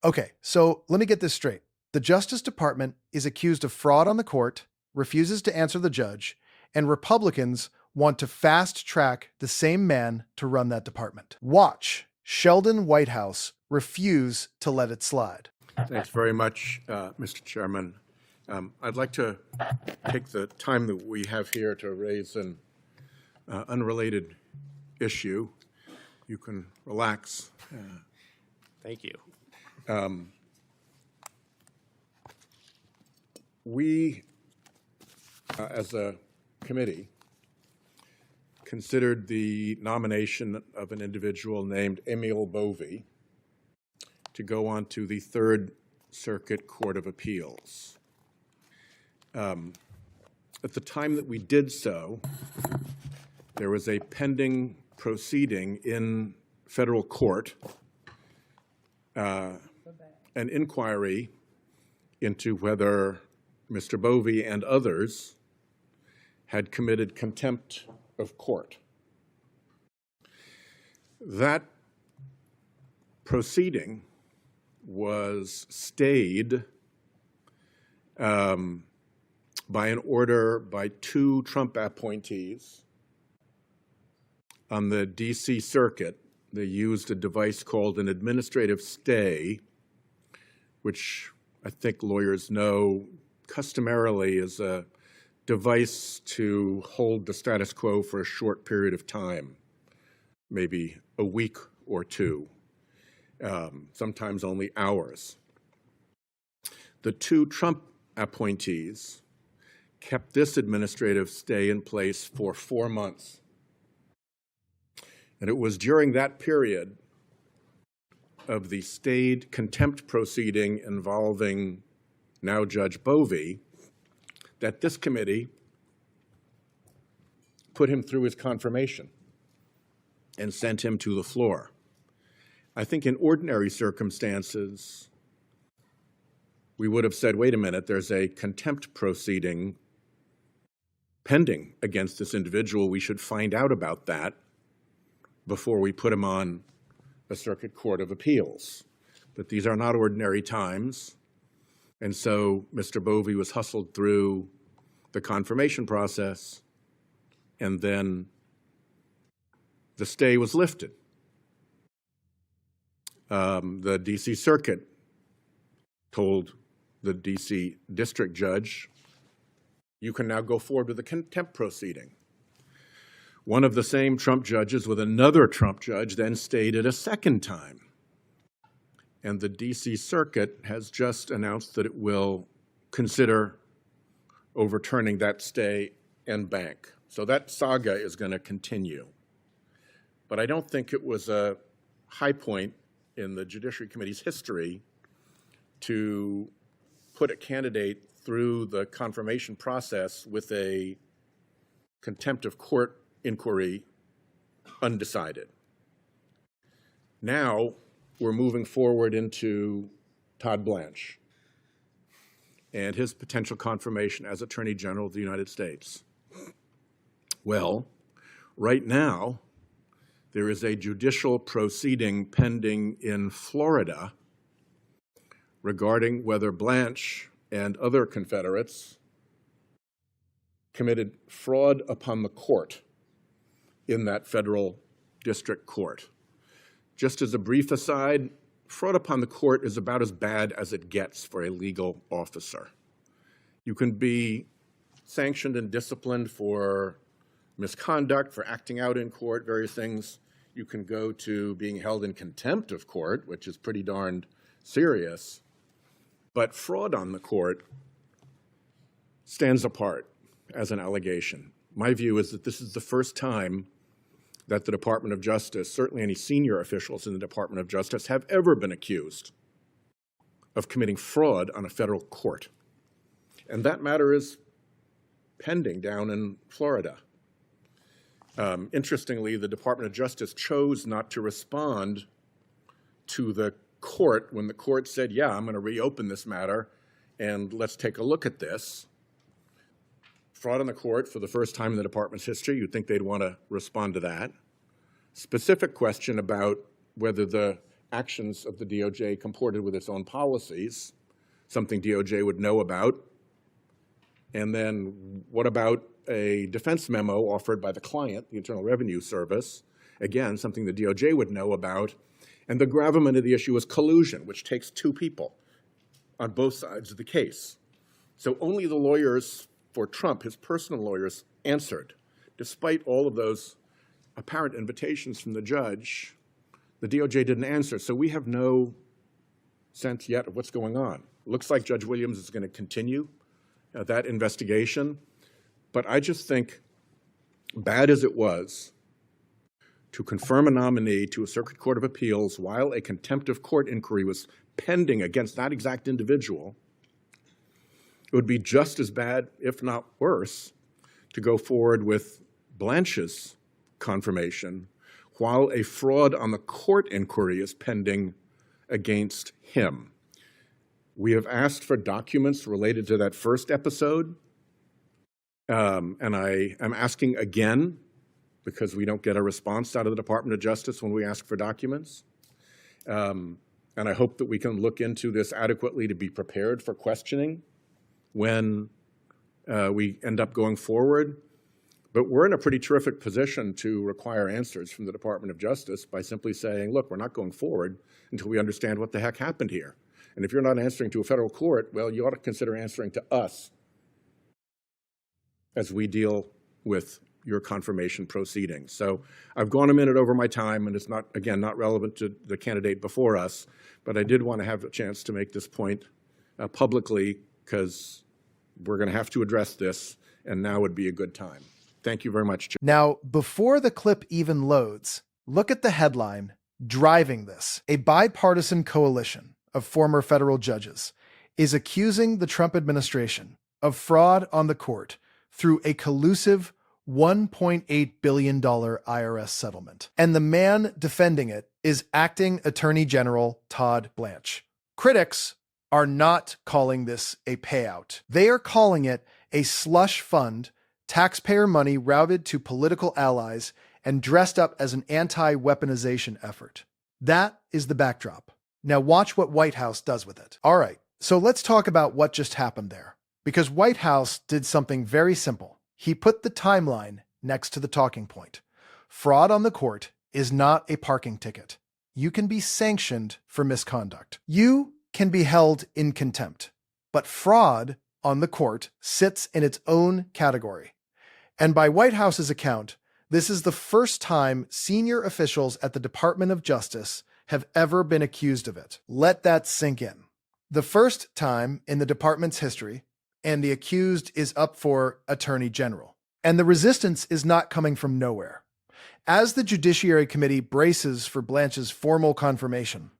Okay, so let me get this straight. The Justice Department is accused of fraud on the court, refuses to answer the judge, and Republicans want to fast track the same man to run that department. Watch Sheldon Whitehouse refuse to let it slide. Thanks very much, Mr. Chairman. I'd like to take the time that we have here to raise an unrelated issue. You can relax. Thank you. We, as a committee, considered the nomination of an individual named Emil Bovee to go on to the Third Circuit Court of Appeals. At the time that we did so, there was a pending proceeding in federal court, an inquiry into whether Mr. Bovee and others had committed contempt of court. That proceeding was stayed by an order by two Trump appointees on the D.C. Circuit. They used a device called an administrative stay, which I think lawyers know customarily is a device to hold the status quo for a short period of time, maybe a week or two, sometimes only hours. The two Trump appointees kept this administrative stay in place for 4 months. And it was during that period of the stayed contempt proceeding involving now Judge Bovee that this committee put him through his confirmation and sent him to the floor. I think in ordinary circumstances, we would have said, wait a minute, there's a contempt proceeding pending against this individual. We should find out about that before we put him on a circuit court of appeals. But these are not ordinary times. And so Mr. Bovee was hustled through the confirmation process, and then the stay was lifted. The D.C. Circuit told the D.C. district judge, you can now go forward with the contempt proceeding. One of the same Trump judges with another Trump judge then stayed it a second time. And the D.C. Circuit has just announced that it will consider overturning that stay en banc. So that saga is going to continue. But I don't think it was a high point in the Judiciary Committee's history to put a candidate through the confirmation process with a contempt of court inquiry undecided. Now we're moving forward into Todd Blanche and his potential confirmation as Attorney General of the United States. Well, right now, there is a judicial proceeding pending in Florida regarding whether Blanche and other Confederates committed fraud upon the court in that federal district court. Just as a brief aside, fraud upon the court is about as bad as it gets for a legal officer. You can be sanctioned and disciplined for misconduct, for acting out in court, various things. You can go to being held in contempt of court, which is pretty darned serious. But fraud on the court stands apart as an allegation. My view is that this is the first time that the Department of Justice, certainly any senior officials in the Department of Justice, have ever been accused of committing fraud on a federal court. And that matter is pending down in Florida. Interestingly, the Department of Justice chose not to respond to the court when the court said, yeah, I'm going to reopen this matter and let's take a look at this. Fraud on the court for the first time in the department's history, you'd think they'd want to respond to that. Specific question about whether the actions of the DOJ comported with its own policies, something DOJ would know about? And then what about a defense memo offered by the client, the Internal Revenue Service? Again, something the DOJ would know about. And the gravamen of the issue is collusion, which takes two people on both sides of the case. So only the lawyers for Trump, his personal lawyers, answered. Despite all of those apparent invitations from the judge, the DOJ didn't answer. So we have no sense yet of what's going on. It looks like Judge Williams is going to continue that investigation. But I just think, bad as it was, to confirm a nominee to a Circuit Court of Appeals while a contempt of court inquiry was pending against that exact individual, it would be just as bad, if not worse, to go forward with Blanche's confirmation while a fraud on the court inquiry is pending against him. We have asked for documents related to that first episode, and I am asking again because we don't get a response out of the Department of Justice when we ask for documents. And I hope that we can look into this adequately to be prepared for questioning when we end up going forward. But we're in a pretty terrific position to require answers from the Department of Justice by simply saying, look, we're not going forward until we understand what the heck happened here. And if you're not answering to a federal court, well, you ought to consider answering to us as we deal with your confirmation proceedings. So I've gone a minute over my time, and it's not, again, not relevant to the candidate before us, but I did want to have a chance to make this point publicly because we're going to have to address this, and now would be a good time. Thank you very much, Chair. Now, before the clip even loads, look at the headline driving this. A bipartisan coalition of former federal judges is accusing the Trump administration of fraud on the court through a collusive $1.8 billion IRS settlement. And the man defending it is Acting Attorney General Todd Blanche. Critics are not calling this a payout. They are calling it a slush fund, taxpayer money routed to political allies and dressed up as an anti-weaponization effort. That is the backdrop. Now watch what Whitehouse does with it. All right, so let's talk about what just happened there. Because Whitehouse did something very simple. He put the timeline next to the talking point. Fraud on the court is not a parking ticket. You can be sanctioned for misconduct. You can be held in contempt. But fraud on the court sits in its own category. And by Whitehouse's account, this is the first time senior officials at the Department of Justice have ever been accused of it. Let that sink in. The first time in the department's history, and the accused is up for Attorney General. And the resistance is not coming from nowhere. As the Judiciary Committee braces for Blanche's formal confirmation,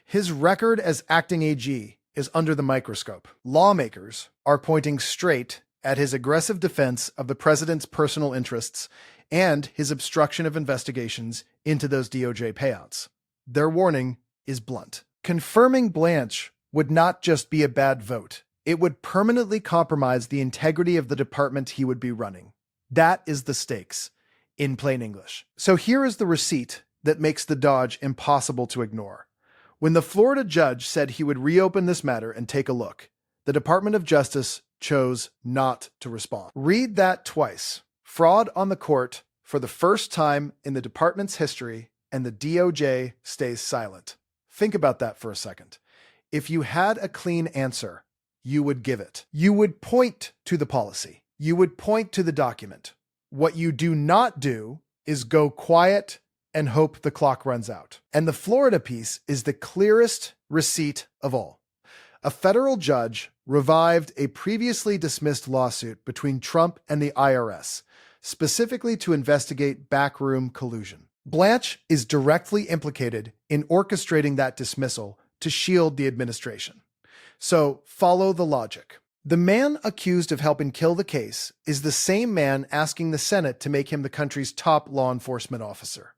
his record as acting AG is under the microscope. Lawmakers are pointing straight at his aggressive defense of the president's personal interests and his obstruction of investigations into those DOJ payouts. Their warning is blunt. Confirming Blanche would not just be a bad vote. It would permanently compromise the integrity of the department he would be running. That is the stakes, in plain English. So here is the receipt that makes the dodge impossible to ignore. When the Florida judge said he would reopen this matter and take a look, the Department of Justice chose not to respond. Read that twice. Fraud on the court for the first time in the department's history, and the DOJ stays silent. Think about that for a second. If you had a clean answer, you would give it. You would point to the policy. You would point to the document. What you do not do is go quiet and hope the clock runs out. And the Florida piece is the clearest receipt of all. A federal judge revived a previously dismissed lawsuit between Trump and the IRS, specifically to investigate backroom collusion. Blanche is directly implicated in orchestrating that dismissal to shield the administration. So follow the logic. The man accused of helping kill the case is the same man asking the Senate to make him the country's top law enforcement officer.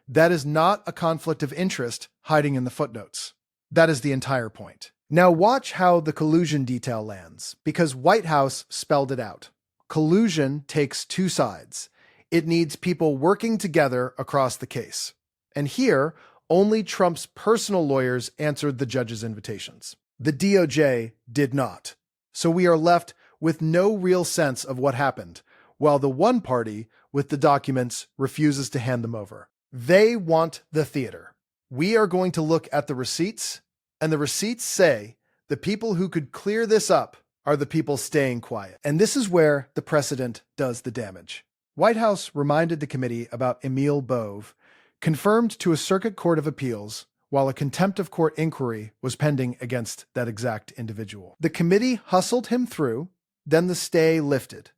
That is not a conflict of interest hiding in the footnotes. That is the entire point. Now watch how the collusion detail lands, because Whitehouse spelled it out. Collusion takes two sides. It needs people working together across the case. And here, Only Trump's personal lawyers answered the judge's invitations. The DOJ did not. So we are left with no real sense of what happened, while the one party with the documents refuses to hand them over. They want the theater. We are going to look at the receipts, and the receipts say the people who could clear this up are the people staying quiet. And this is where the precedent does the damage. Whitehouse reminded the committee about Emil Bove, confirmed to a circuit court of appeals while a contempt of court inquiry was pending against that exact individual. The committee hustled him through, then the stay lifted.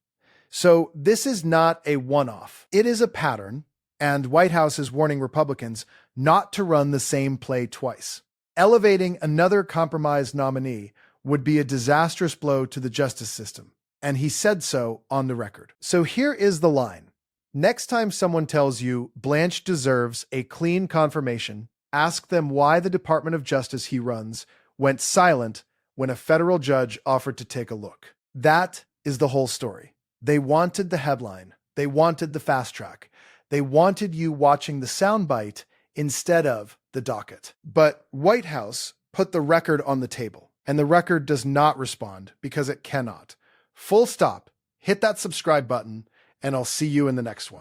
So this is not a one-off. It is a pattern, and Whitehouse is warning Republicans not to run the same play twice. Elevating another compromised nominee would be a disastrous blow to the justice system, and he said so on the record. So here is the line. Next time someone tells you Blanche deserves a clean confirmation, ask them why the Department of Justice he runs went silent when a federal judge offered to take a look. That is the whole story. They wanted the headline. They wanted the fast track. They wanted you watching the soundbite instead of the docket. But Whitehouse put the record on the table, and the record does not respond because it cannot. Full stop. Hit that subscribe button, and I'll see you in the next one.